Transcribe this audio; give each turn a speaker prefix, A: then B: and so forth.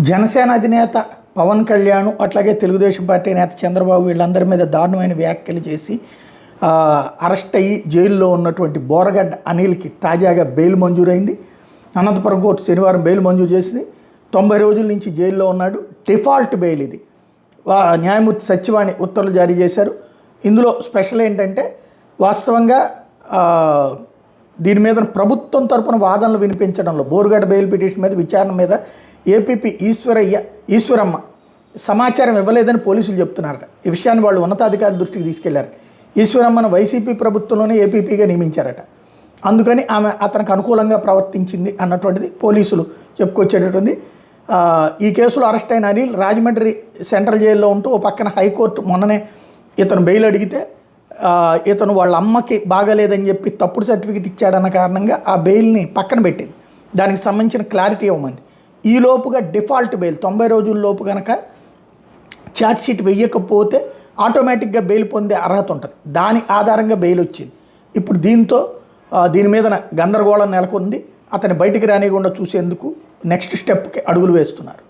A: జనసేన అధినేత పవన్ కళ్యాణ్ అట్లాగే తెలుగుదేశం పార్టీ నేత చంద్రబాబు వీళ్ళందరి మీద దారుణమైన వ్యాఖ్యలు చేసి అరెస్ట్ అయ్యి జైల్లో ఉన్నటువంటి బోరగడ్డ అనిల్కి తాజాగా బెయిల్ మంజూరైంది. అనంతపురం కోర్టు శనివారం బెయిల్ మంజూరు చేసింది. 90 రోజుల నుంచి జైల్లో ఉన్నాడు. డిఫాల్ట్ బెయిల్ ఇది. న్యాయమూర్తి సత్యవాణి ఉత్తర్వులు జారీ చేశారు. ఇందులో స్పెషల్ ఏంటంటే వాస్తవంగా దీని మీద ప్రభుత్వం తరపున వాదనలు వినిపించడంలో బోరుగడ్డ బెయిల్ పిటిషన్ మీద విచారణ మీద ఏపీపీ ఈశ్వరమ్మ సమాచారం ఇవ్వలేదని పోలీసులు చెప్తున్నారట. ఈ విషయాన్ని వాళ్ళు ఉన్నతాధికారుల దృష్టికి తీసుకెళ్లారు. ఈశ్వరమ్మను వైసీపీ ప్రభుత్వంలోనే ఏపీపీగా నియమించారట. అందుకని ఆమె అతనికి అనుకూలంగా ప్రవర్తించింది అన్నటువంటిది పోలీసులు చెప్పుకొచ్చేటటువంటి. ఈ కేసులో అరెస్ట్ అయిన అనిల్ రాజమండ్రి సెంట్రల్ జైల్లో ఉంటూ ఓ పక్కన హైకోర్టు మొన్ననే ఇతను బెయిల్ అడిగితే ఇతను వాళ్ళ అమ్మకి బాగాలేదని చెప్పి తప్పుడు సర్టిఫికెట్ ఇచ్చాడన్న కారణంగా ఆ బెయిల్ని పక్కన పెట్టింది. దానికి సంబంధించిన క్లారిటీ ఇవ్వమంది. ఈ లోపుగా డిఫాల్ట్ బెయిల్ 90 రోజుల లోపు కనుక ఛార్జ్షీట్ వెయ్యకపోతే ఆటోమేటిక్గా బెయిల్ పొందే అర్హత ఉంటుంది. దాని ఆధారంగా బెయిల్ వచ్చింది. ఇప్పుడు దీని మీద గందరగోళం నెలకొంది. అతని బయటికి రానియకుండా చూసేందుకు నెక్స్ట్ స్టెప్కి అడుగులు వేస్తున్నారు.